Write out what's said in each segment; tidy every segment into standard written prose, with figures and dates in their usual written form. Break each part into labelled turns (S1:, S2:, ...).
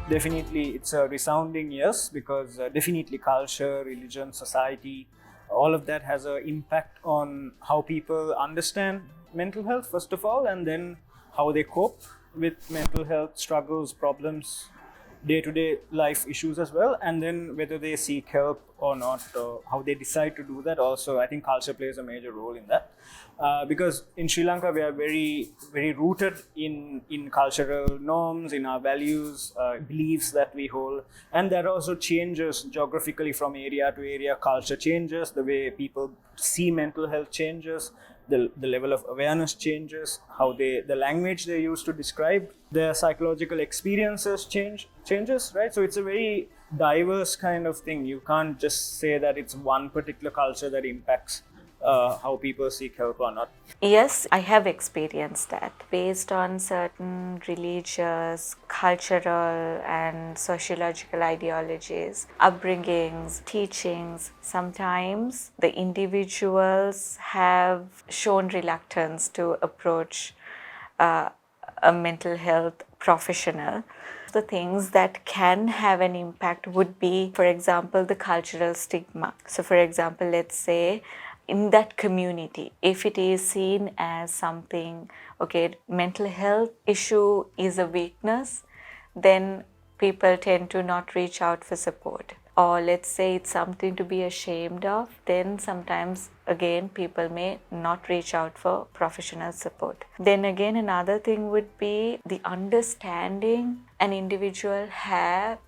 S1: Definitely, it's a resounding yes, because definitely culture, religion, society, all of that has an impact on how people understand mental health, first of all, and then how they cope with mental health struggles, problems, day-to-day life issues as well, and then whether they seek help or not, or how they decide to do that. Also, I think culture plays a major role in that, because in Sri Lanka we are very, very rooted in cultural norms, in our values, beliefs that we hold, and that also changes geographically from area to area. Culture changes, the way people see mental health changes, the level of awareness changes, how the language they use to describe their psychological experiences changes, right? So it's a very diverse kind of thing. You can't just say that it's one particular culture that impacts how people seek help or not.
S2: Yes, I have experienced that based on certain religious, cultural, and sociological ideologies, upbringings, teachings. Sometimes the individuals have shown reluctance to approach a mental health professional. The things that can have an impact would be, for example, the cultural stigma. So, for example, let's say in that community, if it is seen as something, okay, mental health issue is a weakness, then people tend to not reach out for support. Or let's say it's something to be ashamed of, then sometimes again people may not reach out for professional support. Then again, another thing would be the understanding an individual has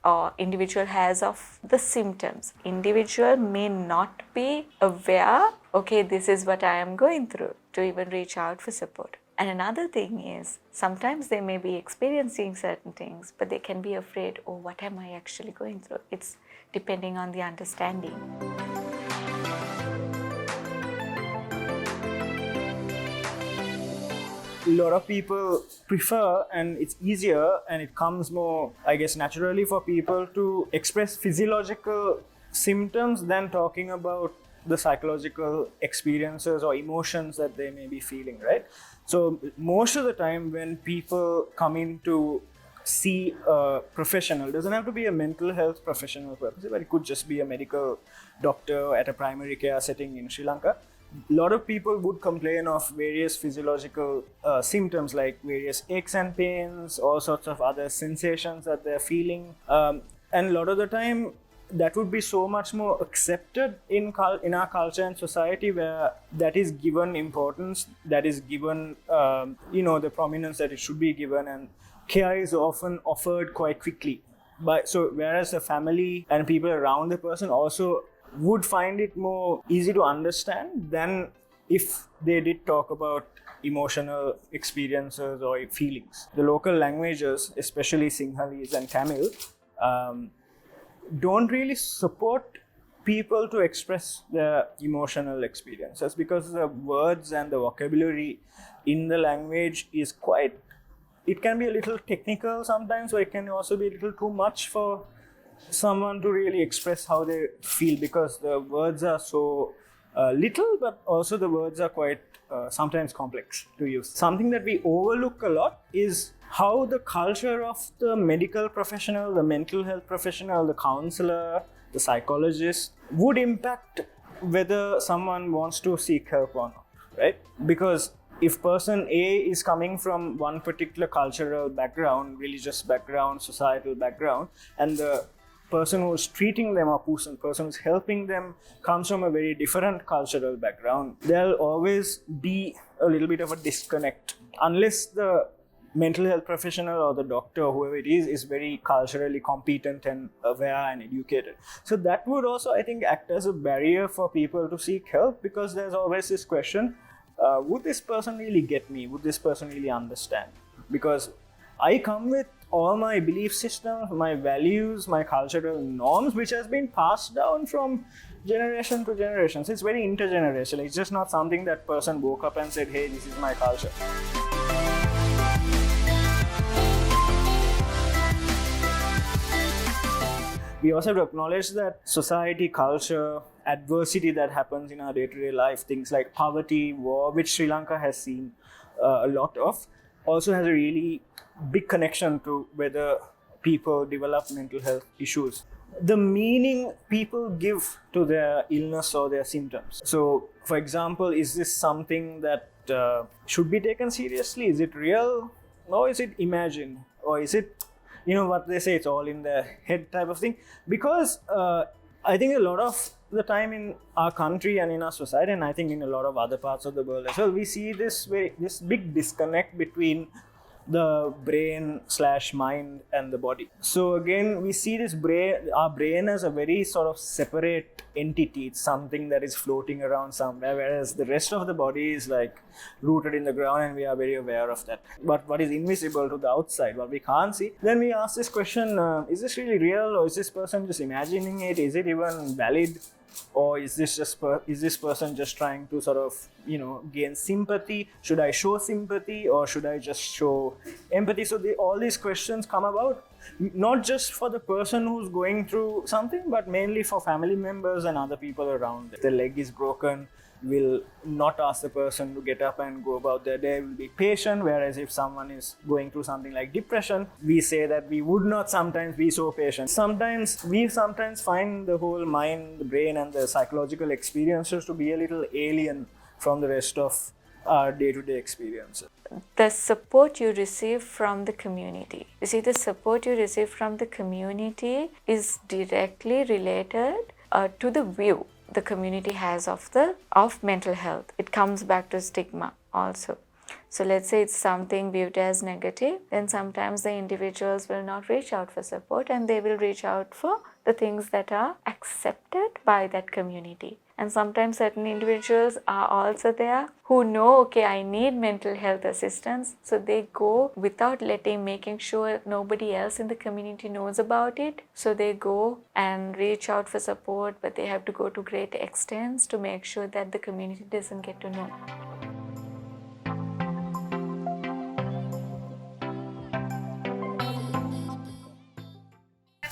S2: of the symptoms. Individual may not be aware, okay, this is what I am going through, to even reach out for support. And another thing is, sometimes they may be experiencing certain things, but they can be afraid, oh, what am I actually going through? It's depending on the understanding.
S1: A lot of people prefer, and it's easier and it comes more, I guess, naturally for people to express physiological symptoms than talking about the psychological experiences or emotions that they may be feeling, right? So most of the time when people come in to see a professional, doesn't have to be a mental health professional purpose, but it could just be a medical doctor at a primary care setting in Sri Lanka. A lot of people would complain of various physiological symptoms like various aches and pains, all sorts of other sensations that they're feeling. And a lot of the time, that would be so much more accepted in our culture and society, where that is given importance, that is given the prominence that it should be given, and care is often offered quite quickly. But so whereas the family and people around the person also would find it more easy to understand than if they did talk about emotional experiences or feelings. The local languages, especially Sinhalese and Tamil, don't really support people to express their emotional experiences, because the words and the vocabulary in the language is quite, it can be a little technical sometimes, or it can also be a little too much for someone to really express how they feel, because the words are so little, but also the words are quite sometimes complex to use. Something that we overlook a lot is how the culture of the medical professional, the mental health professional, the counselor, the psychologist would impact whether someone wants to seek help or not, right? Because if person A is coming from one particular cultural background, religious background, societal background, and the person who's treating them or person who's helping them comes from a very different cultural background, there'll always be a little bit of a disconnect unless the mental health professional or the doctor, whoever it is very culturally competent and aware and educated. So that would also, I think, act as a barrier for people to seek help, because there's always this question, would this person really get me? Would this person really understand? Because I come with all my belief systems, my values, my cultural norms, which has been passed down from generation to generation. So it's very intergenerational. It's just not something that person woke up and said, hey, this is my culture. We also have to acknowledge that society, culture, adversity that happens in our day-to-day life, things like poverty, war, which Sri Lanka has seen a lot of, also has a really big connection to whether people develop mental health issues, the meaning people give to their illness or their symptoms. So, for example, is this something that should be taken seriously? Is it real? Or is it imagined? Or is it, what they say, it's all in the head type of thing? Because I think a lot of the time in our country and in our society, and I think in a lot of other parts of the world as well, we see this big disconnect between the brain/mind and the body. So again, we see our brain as a very sort of separate entity. It's something that is floating around somewhere, whereas the rest of the body is like rooted in the ground, and we are very aware of that. But what is invisible to the outside, what we can't see, then we ask this question, is this really real, or is this person just imagining it? Is it even valid? Or is this person just trying to sort of gain sympathy? Should I show sympathy, or should I just show empathy? So all these questions come about not just for the person who's going through something, but mainly for family members and other people around. If the leg is broken, will not ask the person to get up and go about their day, will be patient. Whereas if someone is going through something like depression, we say that we would not sometimes be so patient. We sometimes find the whole mind, the brain, and the psychological experiences to be a little alien from the rest of our day-to-day experiences.
S2: The support you receive from the community. You see, the support you receive from the community is directly related to the view the community has of mental health. It comes back to stigma also. So let's say it's something viewed as negative, then sometimes the individuals will not reach out for support, and they will reach out for the things that are accepted by that community. And sometimes certain individuals are also there who know, okay, I need mental health assistance. So they go without making sure nobody else in the community knows about it. So they go and reach out for support, but they have to go to great extents to make sure that the community doesn't get to know.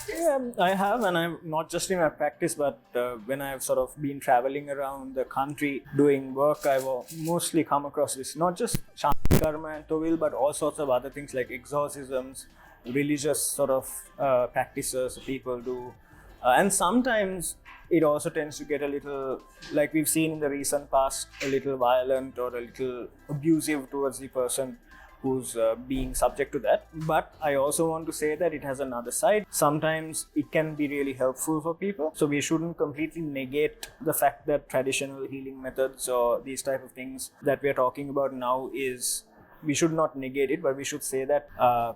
S1: Yeah, I have, and I'm not just in my practice, but when I've sort of been traveling around the country doing work, I've mostly come across this, not just Shanti Karma and Thovil, but all sorts of other things like exorcisms, religious sort of practices people do. And sometimes it also tends to get a little, like we've seen in the recent past, a little violent or a little abusive towards the person who's being subject to that. But I also want to say that it has another side. Sometimes it can be really helpful for people. So we shouldn't completely negate the fact that traditional healing methods or these type of things that we're talking about now we should not negate it, but we should say that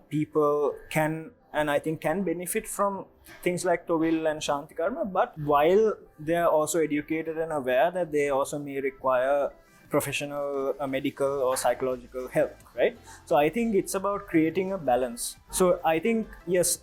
S1: people can, and I think can benefit from things like Thovil and Shanti Karma, but while they're also educated and aware that they also may require professional, medical or psychological help, right? So I think it's about creating a balance. So I think, yes,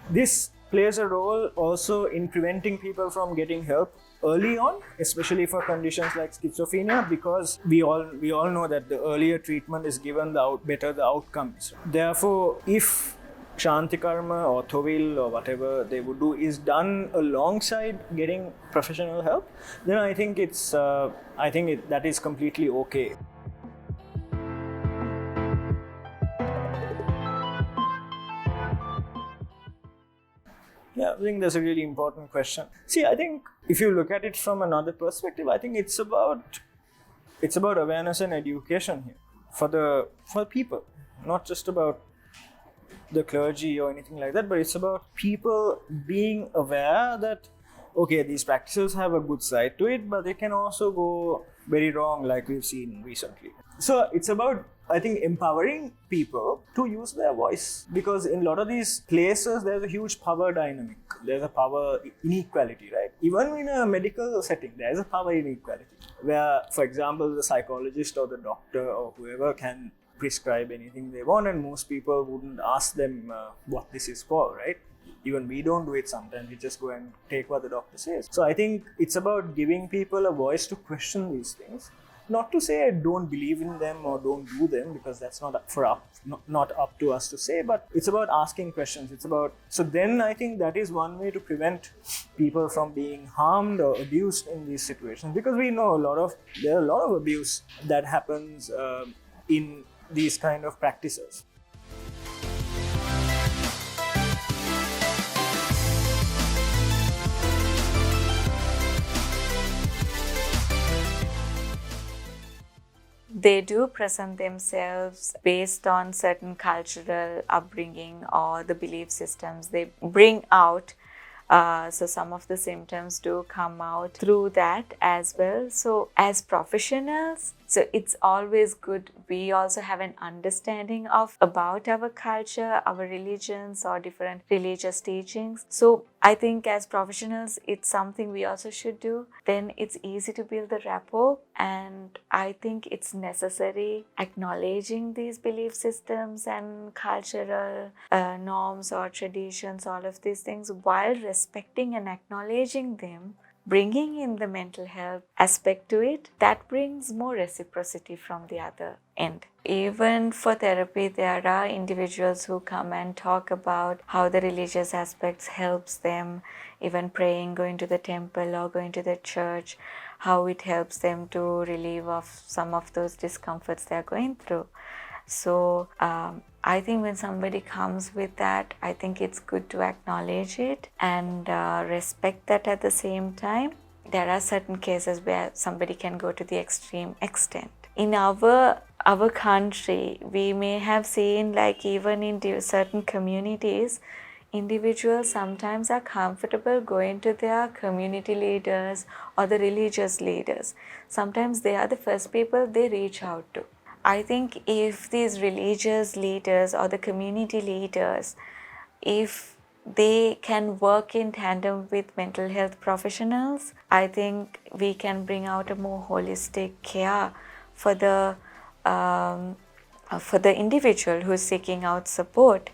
S1: this plays a role also in preventing people from getting help early on, especially for conditions like schizophrenia, because we all know that the earlier treatment is given, the better the outcomes. Therefore, if Shanti Karma or Thovil or whatever they would do is done alongside getting professional help, then I think that is completely okay. Yeah, I think that's a really important question. See, I think if you look at it from another perspective, I think it's about awareness and education here for people, not just about the clergy or anything like that, but it's about people being aware that, okay, these practices have a good side to it, but they can also go very wrong, like we've seen recently. So it's about, I think, empowering people to use their voice, because in a lot of these places there's a huge power dynamic, there's a power inequality, right? Even in a medical setting there's a power inequality where, for example, the psychologist or the doctor or whoever can prescribe anything they want, and most people wouldn't ask them what this is for, right? Even we don't do it sometimes, we just go and take what the doctor says. So I think it's about giving people a voice to question these things, not to say don't believe in them or don't do them, because that's not up to us to say, but it's about asking questions. So then I think that is one way to prevent people from being harmed or abused in these situations, because we know there are a lot of abuse that happens in these kind of practices.
S2: they do present themselves based on certain cultural upbringing or the belief systems they bring out. So some of the symptoms do come out through that as well. So as professionals, so it's always good we also have an understanding of about our culture, our religions or different religious teachings. So I think as professionals, it's something we also should do. Then it's easy to build the rapport, and I think it's necessary acknowledging these belief systems and cultural norms or traditions, all of these things, while respecting and acknowledging them, bringing in the mental health aspect to it, that brings more reciprocity from the other end. Even for therapy, there are individuals who come and talk about how the religious aspects helps them, even praying, going to the temple or going to the church, how it helps them to relieve of some of those discomforts they're going through. So I think when somebody comes with that, I think it's good to acknowledge it and respect that at the same time. There are certain cases where somebody can go to the extreme extent. In our country, we may have seen, like even in certain communities, individuals sometimes are comfortable going to their community leaders or the religious leaders. Sometimes they are the first people they reach out to. I think if these religious leaders or the community leaders, if they can work in tandem with mental health professionals, I think we can bring out a more holistic care for the individual who is seeking out support.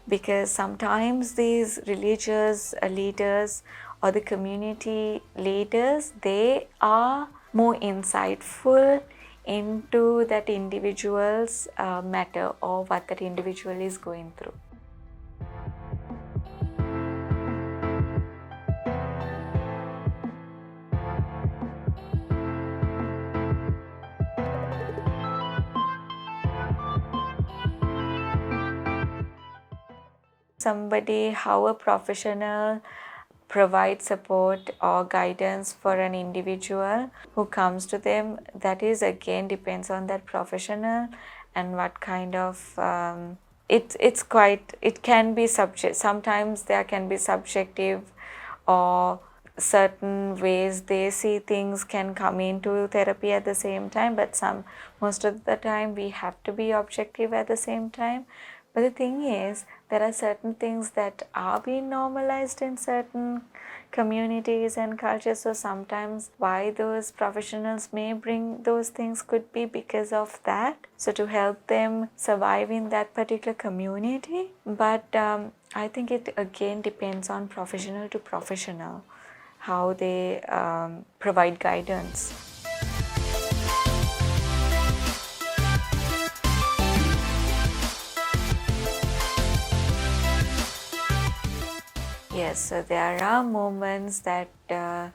S2: Because sometimes these religious leaders or the community leaders, they are more insightful into that individual's matter or what that individual is going through. Somebody, how a professional provide support or guidance for an individual who comes to them, that is again depends on that professional and what kind of it can be subject, sometimes there can be subjective or certain ways they see things can come into therapy at the same time, but most of the time we have to be objective at the same time. But the thing is, there are certain things that are being normalized in certain communities and cultures. So sometimes why those professionals may bring those things could be because of that. So to help them survive in that particular community. But I think it again depends on professional to professional, how they provide guidance. Yes, so there are moments that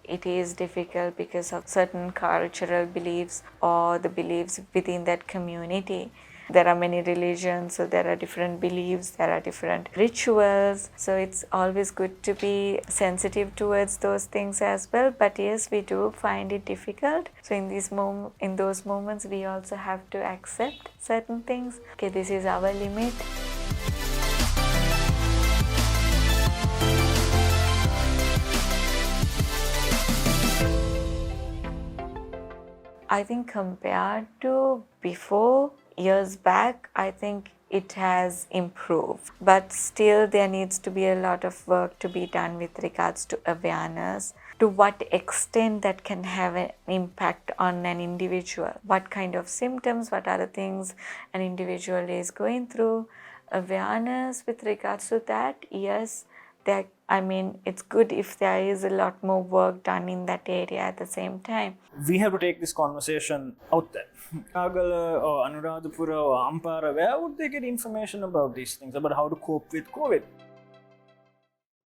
S2: it is difficult because of certain cultural beliefs or the beliefs within that community. There are many religions, so there are different beliefs, there are different rituals. So it's always good to be sensitive towards those things as well. But yes, we do find it difficult. So in those moments, we also have to accept certain things. Okay, this is our limit. I think compared to before, years back, I think it has improved. But still there needs to be a lot of work to be done with regards to awareness. To what extent that can have an impact on an individual. What kind of symptoms, what are the things an individual is going through. Awareness with regards to that, yes. It's good if there is a lot more work done in that area at the same time.
S1: We have to take this conversation out there. Agala or Anuradhapura or Ampara, where would they get information about these things, about how to cope with COVID?